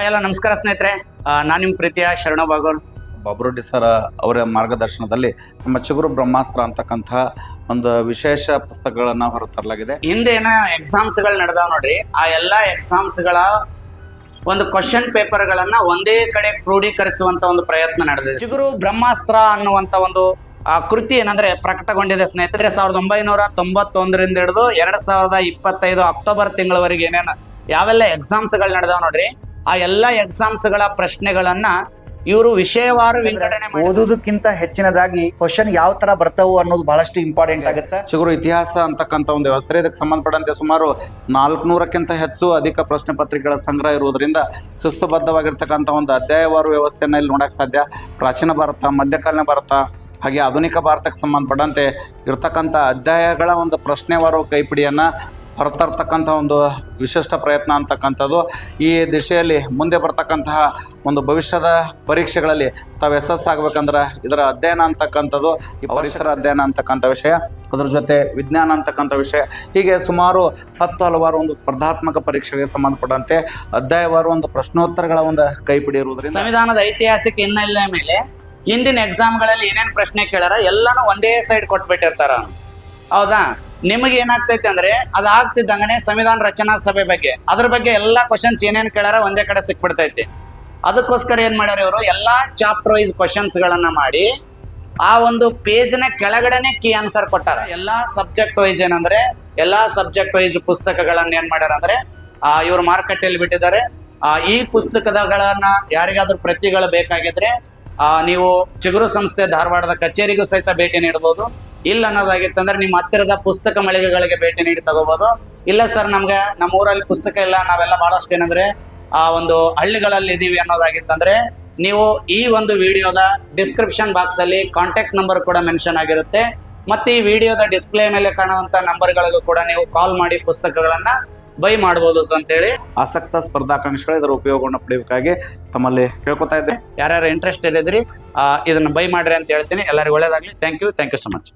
ಎಲ್ಲ ನಮಸ್ಕಾರ ಸ್ನೇಹಿತರೆ, ನಾನು ನಿಮ್ಮ ಪ್ರೀತಿಯ ಶರಣ ಬಾಗೂರ್ ಬಾಬುರೆಡ್ಡಿ ಸರ್ ಅವರ ಮಾರ್ಗದರ್ಶನದಲ್ಲಿ ನಮ್ಮ ಚಿಗುರು ಬ್ರಹ್ಮಾಸ್ತ್ರ ಅಂತಕ್ಕಂಥ ಒಂದು ವಿಶೇಷ ಪುಸ್ತಕಗಳನ್ನು ಹೊರತರಲಾಗಿದೆ. ಹಿಂದೇನ ಎಕ್ಸಾಮ್ಸ್ಗಳು ನಡೆದಾವ್ ನೋಡ್ರಿ, ಆ ಎಲ್ಲ ಎಕ್ಸಾಮ್ಸ್ಗಳ ಒಂದು ಕ್ವಶನ್ ಪೇಪರ್ಗಳನ್ನ ಒಂದೇ ಕಡೆ ಕ್ರೋಢೀಕರಿಸುವಂತ ಒಂದು ಪ್ರಯತ್ನ ನಡೆದಿದೆ. ಚಿಗುರು ಬ್ರಹ್ಮಾಸ್ತ್ರ ಅನ್ನುವಂತ ಒಂದು ಕೃತಿ ಏನಂದ್ರೆ ಪ್ರಕಟಗೊಂಡಿದೆ ಸ್ನೇಹಿತರೆ. 1991ರಿಂದ ಹಿಡಿದು 2025 ಅಕ್ಟೋಬರ್ ತಿಂಗಳವರೆಗೆ ಏನೇನು ಯಾವೆಲ್ಲ ಎಕ್ಸಾಮ್ಸ್ಗಳು ನಡೆದಾವ್ ನೋಡ್ರಿ, ಆ ಎಲ್ಲ ಎಕ್ಸಾಮ್ಸ್ಗಳ ಪ್ರಶ್ನೆಗಳನ್ನ ಇವರು ವಿಷಯವಾರು ವಿಂಗಡಣೆ ಓದೋದಕ್ಕಿಂತ ಹೆಚ್ಚಿನದಾಗಿ ಕ್ವಶನ್ ಯಾವ ತರ ಬರ್ತಾವು ಅನ್ನೋದು ಬಹಳಷ್ಟು ಇಂಪಾರ್ಟೆಂಟ್ ಆಗುತ್ತೆ. ಚಿಗುರು ಇತಿಹಾಸ ಅಂತಕ್ಕಂಥ ಒಂದು ವ್ಯವಸ್ಥೆ, ಇದಕ್ಕೆ ಸಂಬಂಧಪಟ್ಟಂತೆ ಸುಮಾರು 400ಕ್ಕಿಂತ ಹೆಚ್ಚು ಅಧಿಕ ಪ್ರಶ್ನೆ ಪತ್ರಿಕೆಗಳ ಸಂಗ್ರಹ ಇರುವುದರಿಂದ ಶಿಸ್ತುಬದ್ಧವಾಗಿರ್ತಕ್ಕಂಥ ಒಂದು ಅಧ್ಯಾಯವಾರು ವ್ಯವಸ್ಥೆಯನ್ನು ಇಲ್ಲಿ ನೋಡಕ್ಕೆ ಸಾಧ್ಯ. ಪ್ರಾಚೀನ ಭಾರತ, ಮಧ್ಯಕಾಲೀನ ಭಾರತ ಹಾಗೆ ಆಧುನಿಕ ಭಾರತಕ್ಕೆ ಸಂಬಂಧಪಟ್ಟಂತೆ ಇರ್ತಕ್ಕಂಥ ಅಧ್ಯಾಯಗಳ ಒಂದು ಪ್ರಶ್ನೆವಾರು ಕೈಪಿಡಿಯನ್ನು ಹೊರತರ್ತಕ್ಕಂಥ ಒಂದು ವಿಶಿಷ್ಟ ಪ್ರಯತ್ನ ಅಂತಕ್ಕಂಥದ್ದು. ಈ ದಿಶೆಯಲ್ಲಿ ಮುಂದೆ ಬರ್ತಕ್ಕಂತಹ ಒಂದು ಭವಿಷ್ಯದ ಪರೀಕ್ಷೆಗಳಲ್ಲಿ ತಾವು ಯಶಸ್ಸಾಗಬೇಕಂದ್ರೆ ಇದರ ಅಧ್ಯಯನ ಅಂತಕ್ಕಂಥದ್ದು, ಈ ಪರಿಸರ ಅಧ್ಯಯನ ಅಂತಕ್ಕಂಥ ವಿಷಯ, ಅದ್ರ ಜೊತೆ ವಿಜ್ಞಾನ ಅಂತಕ್ಕಂಥ ವಿಷಯ, ಹೀಗೆ ಸುಮಾರು ಹಲವಾರು ಒಂದು ಸ್ಪರ್ಧಾತ್ಮಕ ಪರೀಕ್ಷೆಗೆ ಸಂಬಂಧಪಟ್ಟಂತೆ ಅಧ್ಯಾಯವಾರು ಒಂದು ಪ್ರಶ್ನೋತ್ತರಗಳ ಒಂದು ಕೈಪಿಡಿ ಇರುವುದರಿಂದ ಸಂವಿಧಾನದ ಐತಿಹಾಸಿಕ ಹಿನ್ನೆಲೆ ಮೇಲೆ ಹಿಂದಿನ ಎಕ್ಸಾಮ್ಗಳಲ್ಲಿ ಏನೇನು ಪ್ರಶ್ನೆ ಕೇಳಾರ ಎಲ್ಲಾನು ಒಂದೇ ಸೈಡ್ ಕೊಟ್ಬಿಟ್ಟಿರ್ತಾರ. ಹೌದಾ? ನಿಮಗೆ ಏನಾಗ್ತೈತೆ ಅಂದ್ರೆ ಅದಾಗ್ತಿದ್ದಂಗನೆ ಸಂವಿಧಾನ ರಚನಾ ಸಭೆ ಬಗ್ಗೆ ಅದ್ರ ಬಗ್ಗೆ ಎಲ್ಲಾ ಕ್ವಶನ್ಸ್ ಏನೇನು ಕೇಳಾರ ಒಂದೇ ಕಡೆ ಸಿಕ್ಬಿಡ್ತೈತಿ. ಅದಕ್ಕೋಸ್ಕರ ಏನ್ ಮಾಡ್ಯಾರ ಇವರು, ಎಲ್ಲಾ ಚಾಪ್ಟರ್ ವೈಸ್ ಕ್ವಶನ್ಸ್ ಗಳನ್ನ ಮಾಡಿ ಆ ಒಂದು ಪೇಜ್ನ ಕೆಳಗಡೆನೆ ಕೀ ಆನ್ಸರ್ ಕೊಟ್ಟಾರ. ಎಲ್ಲಾ ಸಬ್ಜೆಕ್ಟ್ ವೈಸ್ ಏನಂದ್ರೆ ಎಲ್ಲಾ ಸಬ್ಜೆಕ್ಟ್ ವೈಸ್ ಪುಸ್ತಕಗಳನ್ನ ಏನ್ ಮಾಡ್ಯಾರ ಅಂದ್ರೆ ಇವರು ಮಾರುಕಟ್ಟೆಯಲ್ಲಿ ಬಿಟ್ಟಿದ್ದಾರೆ. ಈ ಪುಸ್ತಕಗಳನ್ನ ಯಾರಿಗಾದ್ರೂ ಪ್ರತಿಗಳು ಬೇಕಾಗಿದ್ರೆ ನೀವು ಚಿಗುರು ಸಂಸ್ಥೆ ಧಾರವಾಡದ ಕಚೇರಿಗೂ ಸಹಿತ ಭೇಟಿ ನೀಡಬಹುದು. ಇಲ್ಲ ಅನ್ನೋದಾಗಿತ್ತಂದ್ರೆ ನಿಮ್ಮ ಹತ್ತಿರದ ಪುಸ್ತಕ ಮಳಿಗೆಗಳಿಗೆ ಭೇಟಿ ನೀಡಿ ತಗೋಬಹುದು. ಇಲ್ಲ ಸರ್ ನಮ್ಗೆ ನಮ್ಮ ಊರಲ್ಲಿ ಪುಸ್ತಕ ಇಲ್ಲ, ನಾವೆಲ್ಲ ಬಹಳಷ್ಟು ಏನಂದ್ರೆ ಒಂದು ಹಳ್ಳಿಗಳಲ್ಲಿ ಇದೀವಿ ಅನ್ನೋದಾಗಿತ್ತಂದ್ರೆ ನೀವು ಈ ಒಂದು ವಿಡಿಯೋದ ಡಿಸ್ಕ್ರಿಪ್ಷನ್ ಬಾಕ್ಸ್ ಅಲ್ಲಿ ಕಾಂಟ್ಯಾಕ್ಟ್ ನಂಬರ್ ಕೂಡ ಮೆನ್ಷನ್ ಆಗಿರುತ್ತೆ. ಮತ್ತೆ ಈ ವಿಡಿಯೋದ ಡಿಸ್ಪ್ಲೇ ಮೇಲೆ ಕಾಣುವಂತ ನಂಬರ್ಗಳಿಗೂ ಕೂಡ ನೀವು ಕಾಲ್ ಮಾಡಿ ಪುಸ್ತಕಗಳನ್ನ ಬೈ ಮಾಡಬಹುದು ಅಂತೇಳಿ ಆಸಕ್ತ ಸ್ಪರ್ಧಾಕಾಂಕ್ಷಿಗಳು ಇದರ ಉಪಯೋಗವನ್ನು ಪಡೆಯಬೇಕಾಗಿ ತಮ್ಮಲ್ಲಿ ಕೇಳ್ಕೊತಾ ಇದ್ದೆ. ಯಾರ್ಯಾರು ಇಂಟ್ರೆಸ್ಟ್ ಇರಿದ್ರಿ ಇದನ್ನ ಬೈ ಮಾಡ್ರಿ ಅಂತ ಹೇಳ್ತೀನಿ. ಎಲ್ಲರಿಗೂ ಒಳ್ಳೇದಾಗ್ಲಿ. Thank you so much.